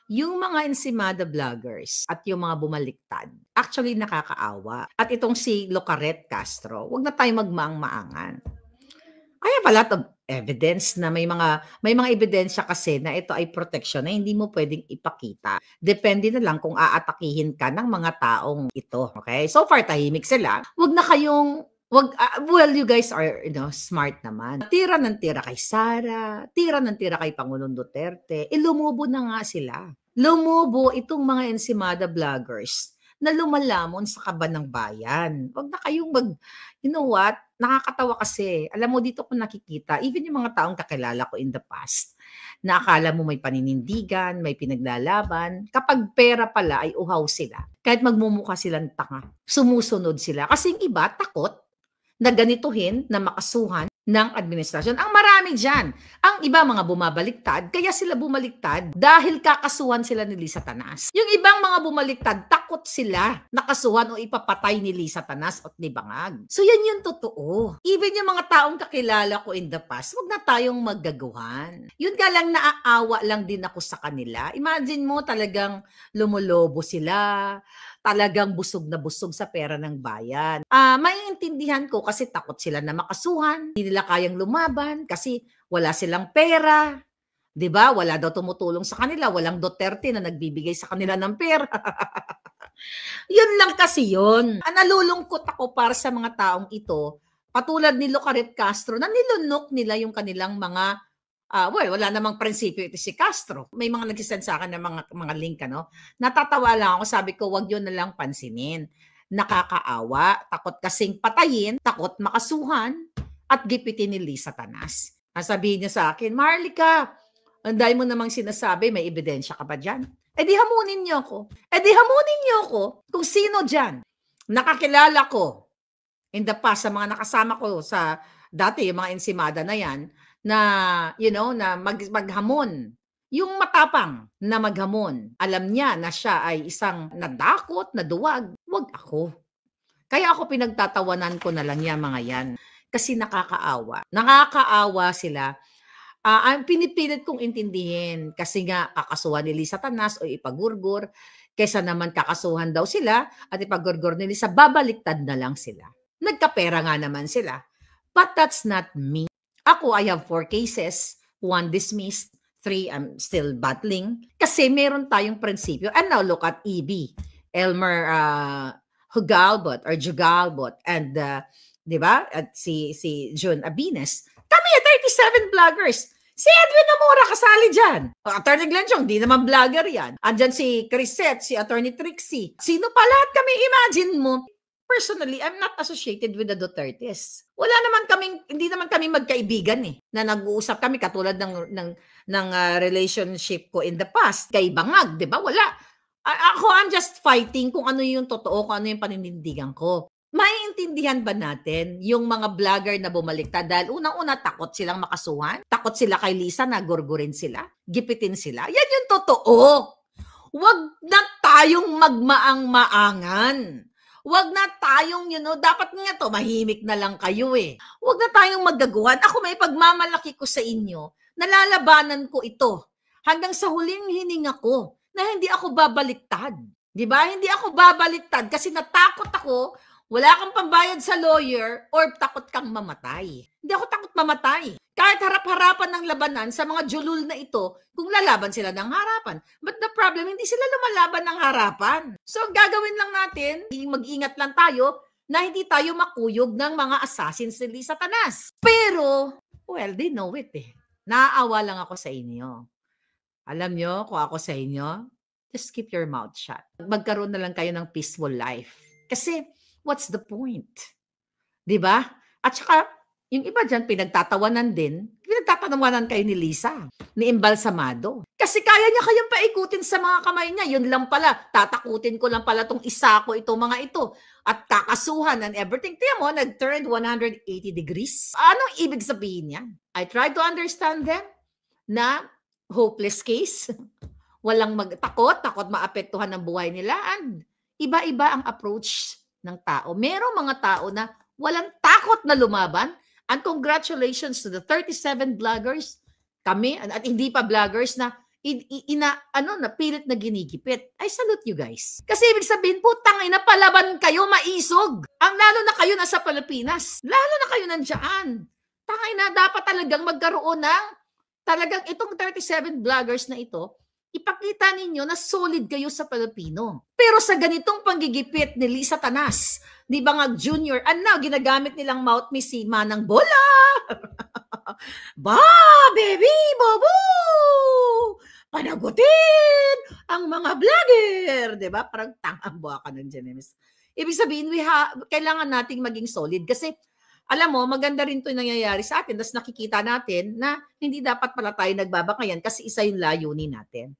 Yung mga ensimada vloggers at yung mga bumaliktad, actually nakakaawa. At itong si Locaret Castro, wag na tayong magmaang-maangan. I have a lot of evidence na may mga ebidensya kasi na ito ay protection na hindi mo pwedeng ipakita. Depende na lang kung aatakihin ka ng mga taong ito. Okay? So far, tahimik sila. Wag na kayong well, you guys are, smart naman. Tira ng tira kay Sara, tira ng tira kay Pangulong Duterte. Lumubo na nga sila. Lumubo itong mga ensimada vloggers na lumalamon sa kaban ng bayan. Wag na kayong you know what? Nakakatawa kasi. Alam mo, dito ko nakikita, even yung mga taong kakilala ko in the past, na akala mo may paninindigan, may pinaglalaban, kapag pera pala ay uhaw sila. Kahit magmumukha silang tanga, sumusunod sila. Kasi yung iba, takot na ganituhin, na makasuhan ng administrasyon. Ang marami dyan. Ang iba mga bumabaliktad, kaya sila bumaliktad dahil kakasuhan sila ni Lisa Tanas. Yung ibang mga bumaliktad, takot sila nakasuhan o ipapatay ni Lisa Tanas at ni Bangag. So yan yung totoo. Even yung mga taong kakilala ko in the past, wag na tayong maggaguhan. Yun nga lang, naaawa lang din ako sa kanila. Imagine mo talagang lumulobo sila, talagang busog na busog sa pera ng bayan. Maiintindihan ko kasi takot sila na makasuhan, hindi nila kayang lumaban kasi wala silang pera. 'Di ba? Wala daw tumutulong sa kanila, walang Duterte na nagbibigay sa kanila ng pera. Yun lang kasi yun. Nalulungkot ako para sa mga taong ito, patulad ni Locaret Castro, na nilunok nila yung kanilang mga wala namang prinsipyo ito si Castro. May mga nag-send sa akin ng mga link, Natatawa lang ako, sabi ko, wag yun na lang pansinin. Nakakaawa, takot kasing patayin, takot makasuhan, at gipitin ni Lisa Tanas. Sabihin niya sa akin, Marlica, anday mo namang sinasabi, may ebidensya ka pa dyan? Di hamunin niyo ako. Di hamunin niyo ako kung sino dyan. Nakakilala ko, in the past, sa mga nakasama ko sa dati, yung mga ensimada na yan, na, na maghamon. Yung matapang na maghamon, alam niya na siya ay isang nadakot, na duwag. Wag ako. Kaya ako pinagtatawanan ko na lang yan, mga yan. Kasi nakakaawa. Nakakaawa sila. Ang pinipilit kong intindihin kasi nga kakasuhan ni Lisa Tanas o ipagurgur, kaysa naman kakasuhan daw sila at ipagurgur ni Lisa, babaliktad na lang sila. Nagkapera nga naman sila. But that's not me. Ako, I have 4 cases, 1 dismissed, 3 I'm still battling. Kasi meron tayong prinsipyo. And now look at EB, Elmer Hugalbot or Jugalbot, and di ba? At si Jun Abines. Kami, 37 vloggers. Si Edwin Namora kasali dyan. Attorney Glenn Chong, di naman vlogger yan. Andyan si Crisette, si Attorney Trixie. Sino pa lahat kami? Imagine mo. Personally, I'm not associated with the Dutertes. Hindi naman kami magkaibigan na nag-uusap kami katulad ng relationship ko in the past. Kay Bangag, di ba? Wala. I'm just fighting kung ano yung totoo, kung ano yung paninindigan ko. Maiintindihan ba natin yung mga vlogger na bumaliktad dahil unang-una takot silang makasuhan? Takot sila kay Lisa na gurgurin sila? Gipitin sila? Yan yung totoo. Huwag na tayong magmaang-maangan. Huwag na tayong, dapat nga to, mahimik na lang kayo Huwag na tayong maggaguhan. Ako, may pagmamalaki ko sa inyo, nalalabanan ko ito hanggang sa huling hininga ko na hindi ako babaliktad. Di ba? Hindi ako babaliktad kasi natakot ako, wala kang pambayad sa lawyer or takot kang mamatay. Hindi ako takot mamatay. Kahit harap-harapan ng labanan sa mga julul na ito, kung lalaban sila ng harapan. But the problem, hindi sila lumalaban ng harapan. So, gagawin lang natin, mag-ingat lang tayo na hindi tayo makuyog ng mga assassins ni Lisa Tanas. Pero, well, they know it Naaawa lang ako sa inyo. Alam nyo, kung ako sa inyo, just keep your mouth shut. Magkaroon na lang kayo ng peaceful life. Kasi, what's the point? Diba? At saka, yung iba dyan, pinagtatawanan kayo ni Lisa, ni Embalsamado. Kasi kaya niya kayong paikutin sa mga kamay niya. Yun lang pala, tatakutin ko lang pala itong isa ko, itong mga ito. At kakasuhan and everything. Tiyan mo, nag-turned 180 degrees. Anong ibig sabihin yan? I try to understand them na hopeless case. Walang takot maapektuhan ng buhay nila. And iba-iba ang approach ng tao. Merong mga tao na walang takot na lumaban. And congratulations to the 37 vloggers, kami, at hindi pa vloggers na napilit na ginigipit. I salute you guys. Kasi ibig sabihin po, tangay na palaban kayo, maisog. Ang lalo na kayo nasa Pilipinas. Lalo na kayo nandiyan. Tangay na dapat talagang magkaroon ng talagang itong 37 vloggers na ito, ipakita ninyo na solid kayo sa Pilipino. Pero sa ganitong panggigipit ni Lisa Tanas, di ba nga junior, ginagamit nilang mouthpiece si Manang Bola. Ba, baby, bobo! Panagutin ang mga vlogger, 'di ba? Parang tangang buwaka ng Genemis. Ibig sabihin, kailangan nating maging solid kasi alam mo, maganda rin 'to nangyayari sa atin. Tapos nakikita natin na hindi dapat pala tayo nagbabakayan kasi isa yung layunin natin.